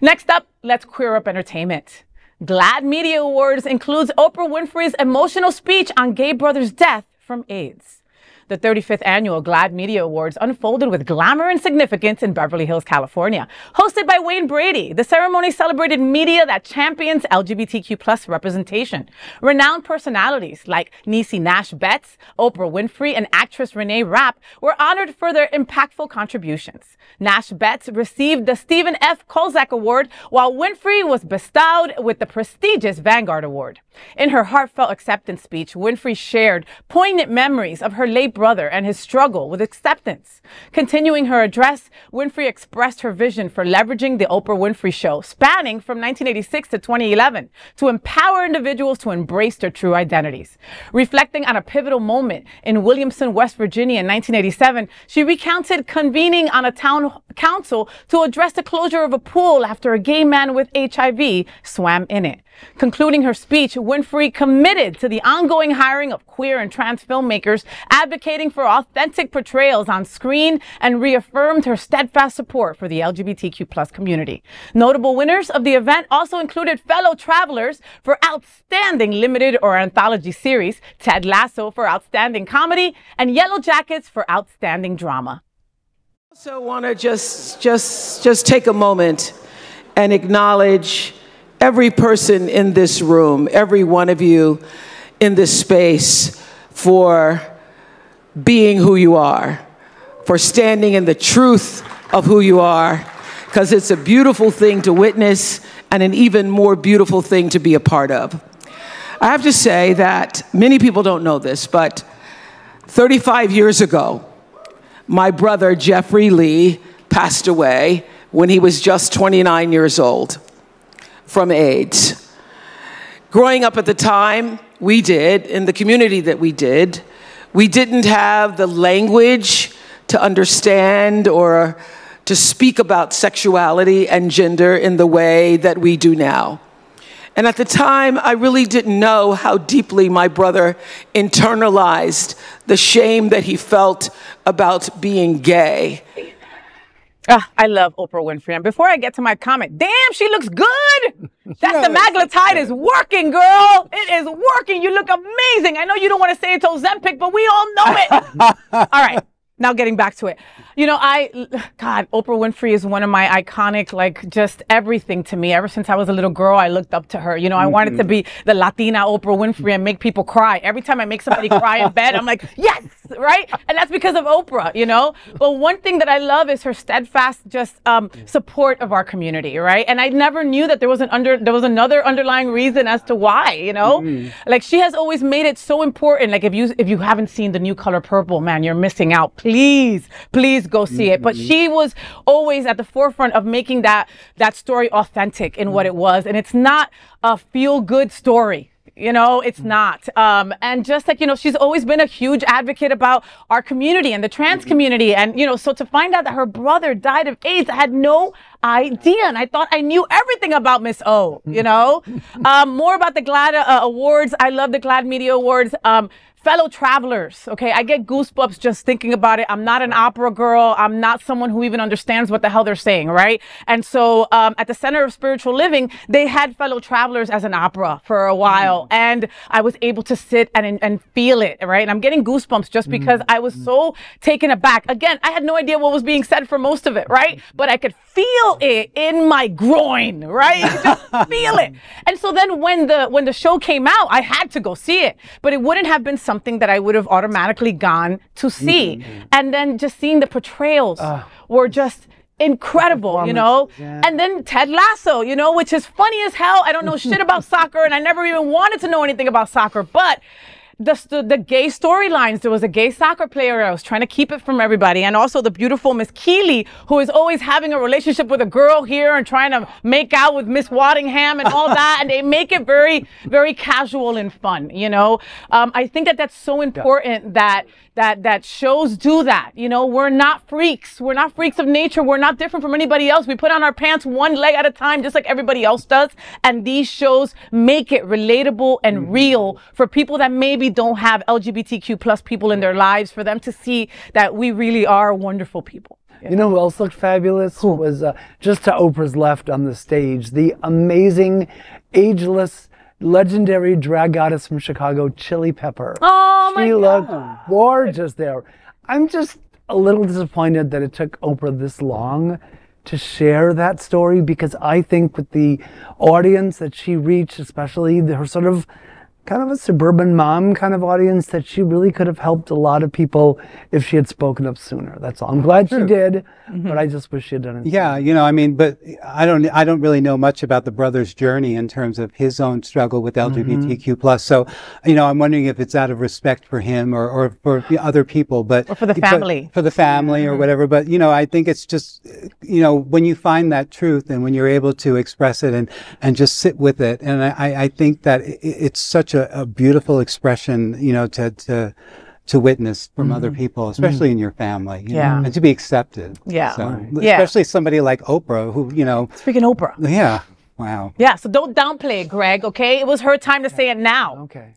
Next up, let's queer up entertainment. GLAAD Media Awards includes Oprah Winfrey's emotional speech on gay brother's death from AIDS. The 35th annual GLAAD Media Awards unfolded with glamour and significance in Beverly Hills, California. Hosted by Wayne Brady, the ceremony celebrated media that champions LGBTQ+ representation. Renowned personalities like Niecy Nash-Betts, Oprah Winfrey, and actress Reneé Rapp were honored for their impactful contributions. Nash-Betts received the Stephen F. Kolzak Award, while Winfrey was bestowed with the prestigious Vanguard Award. In her heartfelt acceptance speech, Winfrey shared poignant memories of her late brother and his struggle with acceptance. Continuing her address, Winfrey expressed her vision for leveraging the Oprah Winfrey Show, spanning from 1986 to 2011, to empower individuals to embrace their true identities. Reflecting on a pivotal moment in Williamson, West Virginia in 1987, she recounted convening on a town council to address the closure of a pool after a gay man with HIV swam in it. Concluding her speech, Winfrey committed to the ongoing hiring of queer and trans filmmakers, advocating for authentic portrayals on screen, and reaffirmed her steadfast support for the LGBTQ+ community. Notable winners of the event also included fellow travelers for Outstanding Limited or Anthology Series, Ted Lasso for Outstanding Comedy, and Yellowjackets for Outstanding Drama. I also want to just take a moment and acknowledge every person in this room, every one of you in this space, for being who you are, for standing in the truth of who you are, because it's a beautiful thing to witness and an even more beautiful thing to be a part of. I have to say that many people don't know this, but 35 years ago, my brother Jeffrey Lee passed away when he was just 29 years old from AIDS. Growing up at the time we did, in the community that we didn't have the language to understand or to speak about sexuality and gender in the way that we do now. And at the time, I really didn't know how deeply my brother internalized the shame that he felt about being gay. I love Oprah Winfrey. And before I get to my comment, damn, she looks good. That's the maglitide is working, girl. It is working. You look amazing. I know you don't want to say it's Ozempic, but we all know it. All right. Now getting back to it. You know, God, Oprah Winfrey is one of my iconic, like, just everything to me. Ever since I was a little girl, I looked up to her. You know, I wanted to be the Latina Oprah Winfrey and make people cry. Every time I make somebody cry in bed, I'm like, yes, right? And that's because of Oprah, you know? But one thing that I love is her steadfast support of our community, right? And I never knew that there was another underlying reason as to why, you know? Like, she has always made it so important. Like, if you haven't seen The New Color Purple, man, you're missing out. Please go see it. But she was always at the forefront of making that story authentic in what it was. And it's not a feel-good story. You know, it's not. And just like, you know, she's always been a huge advocate about our community and the trans community. And, you know, so to find out that her brother died of AIDS, I had no idea. And I thought I knew everything about Miss O, you know. More about the GLAAD Awards. I love the GLAAD Media Awards. Fellow travelers, okay, I get goosebumps just thinking about it. I'm not an opera girl. I'm not someone who even understands what the hell they're saying, right? And so at the Center of Spiritual Living, they had Fellow Travelers as an opera for a while. And I was able to sit and feel it, right? And I'm getting goosebumps just because I was so taken aback. Again, I had no idea what was being said for most of it, right? But I could feel it in my groin, right? You could just feel it. And so then when the show came out, I had to go see it. But it wouldn't have been something that I would have automatically gone to see. And then just seeing the portrayals were just incredible, you know? Yeah. And then Ted Lasso, you know, which is funny as hell. I don't know shit about soccer, and I never even wanted to know anything about soccer, but the gay storylines. There was a gay soccer player. I was trying to keep it from everybody. And also the beautiful Miss Keeley, who is always having a relationship with a girl here and trying to make out with Miss Waddingham and all that. And they make it very, very casual and fun, you know. I think that that's so important that shows do that. You know, we're not freaks. We're not freaks of nature. We're not different from anybody else. We put on our pants one leg at a time, just like everybody else does. And these shows make it relatable and real for people that maybe don't have LGBTQ+ people in their lives, for them to see that we really are wonderful people. You know who else looked fabulous? Who? Was just to Oprah's left on the stage, the amazing, ageless, legendary drag goddess from Chicago, Chili Pepper. Oh my God. She looked gorgeous there. I'm just a little disappointed that it took Oprah this long to share that story, because I think with the audience that she reached, especially her sort of kind of a suburban mom kind of audience, that she really could have helped a lot of people if she had spoken up sooner. That's all. I'm glad she did, but I just wish she had done it. Yeah, you know, I mean, but I don't really know much about the brother's journey in terms of his own struggle with LGBTQ plus. So, you know, I'm wondering if it's out of respect for him or for the other people, but or for the family, or whatever. But you know, I think it's just, you know, when you find that truth and when you're able to express it and just sit with it, and I think that it's such a beautiful expression, you know, to witness from other people, especially in your family, you know, and to be accepted. Yeah. So, especially somebody like Oprah, who, you know. Speaking Oprah. Yeah. Wow. Yeah. So don't downplay it, Greg. Okay. It was her time to say it now. Okay.